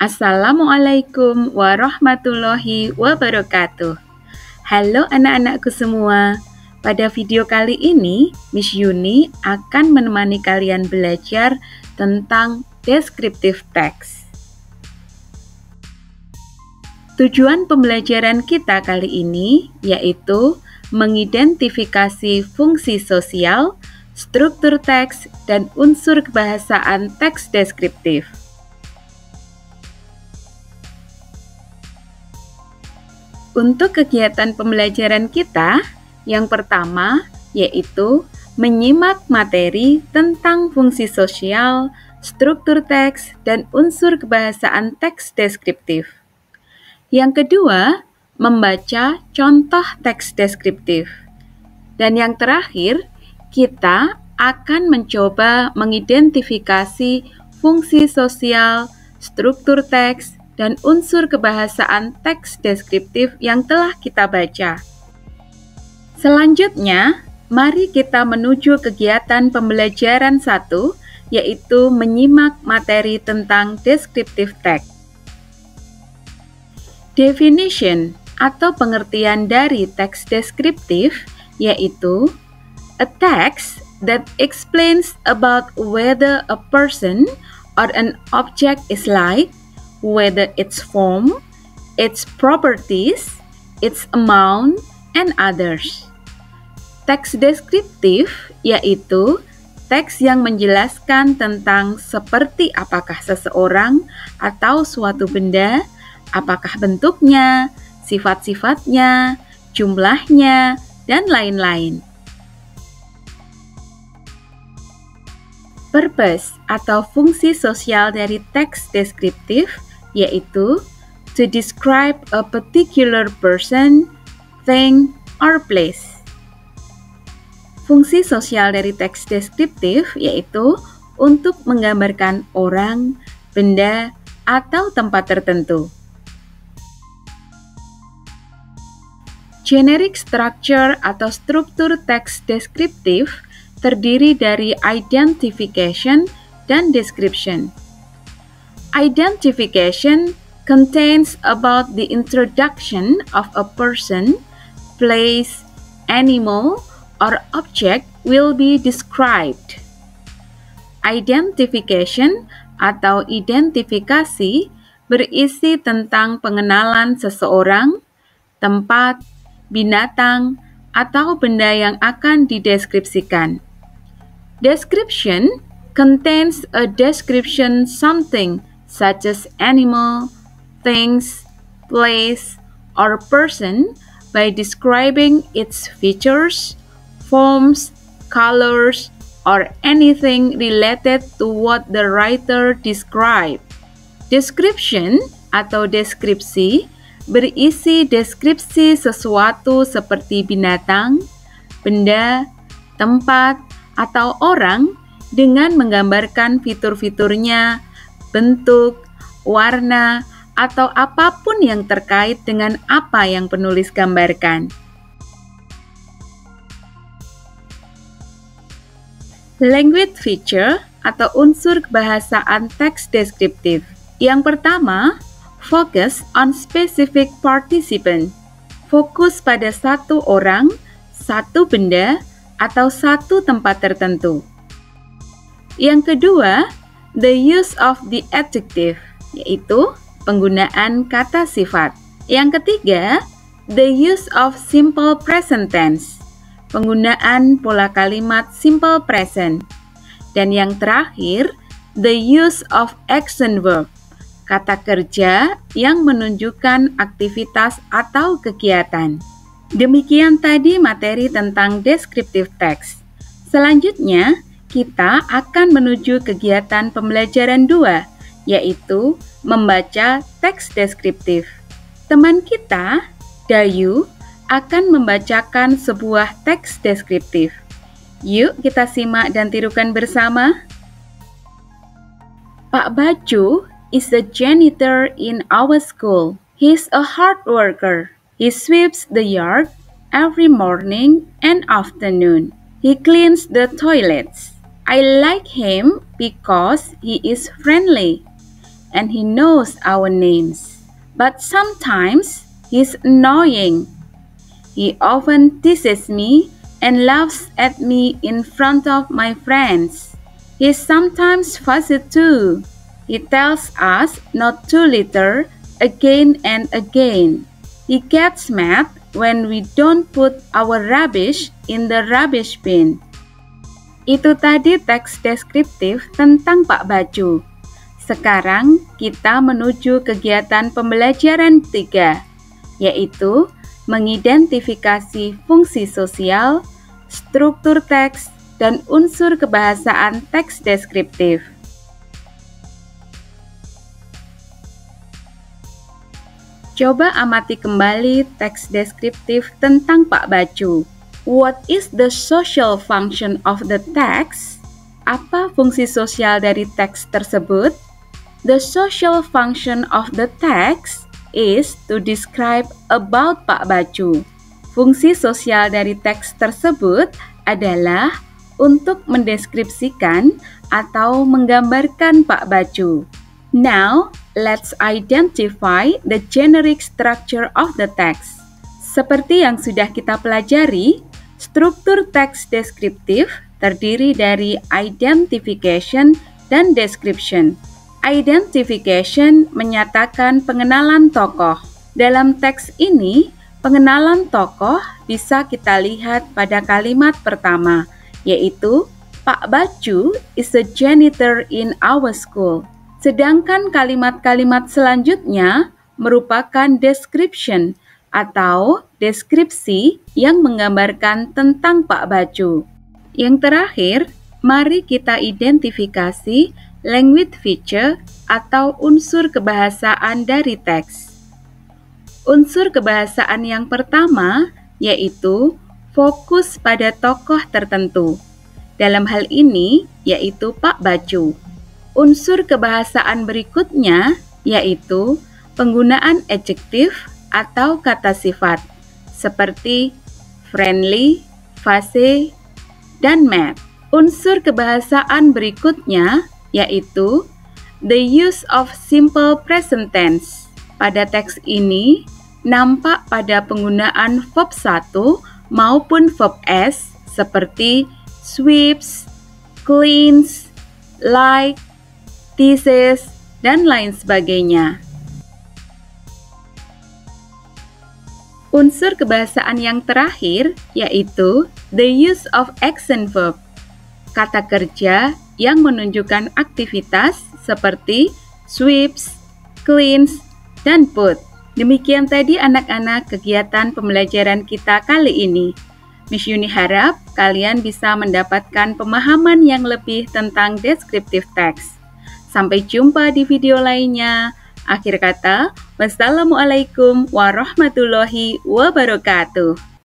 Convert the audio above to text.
Assalamualaikum warahmatullahi wabarakatuh. Halo anak-anakku semua. Pada video kali ini, Miss Yuni akan menemani kalian belajar tentang descriptive text. Tujuan pembelajaran kita kali ini yaitu mengidentifikasi fungsi sosial, struktur teks, dan unsur kebahasaan teks deskriptif. Untuk kegiatan pembelajaran kita, yang pertama yaitu menyimak materi tentang fungsi sosial, struktur teks, dan unsur kebahasaan teks deskriptif. Yang kedua, membaca contoh teks deskriptif. Dan yang terakhir, kita akan mencoba mengidentifikasi fungsi sosial, struktur teks, dan unsur kebahasaan teks deskriptif yang telah kita baca. Selanjutnya, mari kita menuju kegiatan pembelajaran 1, yaitu menyimak materi tentang descriptive text. Definition atau pengertian dari teks deskriptif yaitu a text that explains about whether a person or an object is like, whether its form, its properties, its amount, and others. Teks deskriptif yaitu teks yang menjelaskan tentang seperti apakah seseorang atau suatu benda, apakah bentuknya, sifat-sifatnya, jumlahnya, dan lain-lain. Purpose atau fungsi sosial dari teks deskriptif yaitu to describe a particular person, thing, or place. Fungsi sosial dari teks deskriptif yaitu untuk menggambarkan orang, benda, atau tempat tertentu. Generic structure atau struktur teks deskriptif terdiri dari identification dan description. Identification contains about the introduction of a person, place, animal, or object will be described. Identification atau identifikasi berisi tentang pengenalan seseorang, tempat, binatang, atau benda yang akan dideskripsikan. Description contains a description something such as animal, things, place, or person by describing its features, forms, colors, or anything related to what the writer described. Description atau deskripsi berisi deskripsi sesuatu seperti binatang, benda, tempat, atau orang dengan menggambarkan fitur-fiturnya, bentuk, warna, atau apapun yang terkait dengan apa yang penulis gambarkan. Language feature atau unsur kebahasaan teks deskriptif. Yang pertama, focus on specific participant. Fokus pada satu orang, satu benda, atau satu tempat tertentu. Yang kedua, the use of the adjective, yaitu penggunaan kata sifat. Yang ketiga, the use of simple present tense, penggunaan pola kalimat simple present. Dan yang terakhir, the use of action verb, kata kerja yang menunjukkan aktivitas atau kegiatan. Demikian tadi materi tentang descriptive text. Selanjutnya, kita akan menuju kegiatan pembelajaran 2, yaitu membaca teks deskriptif. Teman kita, Dayu, akan membacakan sebuah teks deskriptif. Yuk kita simak dan tirukan bersama. Pak Baju is the janitor in our school. He's a hard worker. He sweeps the yard every morning and afternoon. He cleans the toilets. I like him because he is friendly. and he knows our names. But sometimes he's annoying. He often teases me and laughs at me in front of my friends. He's sometimes fussy too. He tells us not to litter again and again. He gets mad when we don't put our rubbish in the rubbish bin. Itu tadi teks deskriptif tentang Pak Bacu. Sekarang kita menuju kegiatan pembelajaran 3, yaitu mengidentifikasi fungsi sosial, struktur teks, dan unsur kebahasaan teks deskriptif. Coba amati kembali teks deskriptif tentang Pak Bacu. What is the social function of the text? Apa fungsi sosial dari teks tersebut? The social function of the text is to describe about Pak Bacu. Fungsi sosial dari teks tersebut adalah untuk mendeskripsikan atau menggambarkan Pak Bacu. Now, let's identify the generic structure of the text. Seperti yang sudah kita pelajari, struktur teks deskriptif terdiri dari identification dan description. Identification menyatakan pengenalan tokoh. Dalam teks ini, pengenalan tokoh bisa kita lihat pada kalimat pertama, yaitu Pak Bacu is a janitor in our school. Sedangkan kalimat-kalimat selanjutnya merupakan description atau deskripsi yang menggambarkan tentang Pak Bacu. Yang terakhir, mari kita identifikasi language feature atau unsur kebahasaan dari teks. Unsur kebahasaan yang pertama yaitu fokus pada tokoh tertentu. Dalam hal ini yaitu Pak Bacu. Unsur kebahasaan berikutnya yaitu penggunaan adjektif atau kata sifat seperti friendly, fussy, dan mad. Unsur kebahasaan berikutnya yaitu the use of simple present tense. Pada teks ini nampak pada penggunaan verb 1 maupun verb S seperti sweeps, cleans, like, teases, dan lain sebagainya. Unsur kebahasaan yang terakhir yaitu the use of action verb, kata kerja yang menunjukkan aktivitas seperti sweeps, cleans, dan put. Demikian tadi anak-anak kegiatan pembelajaran kita kali ini. Miss Yuni harap kalian bisa mendapatkan pemahaman yang lebih tentang deskriptif teks. Sampai jumpa di video lainnya. Akhir kata, wassalamualaikum warahmatullahi wabarakatuh.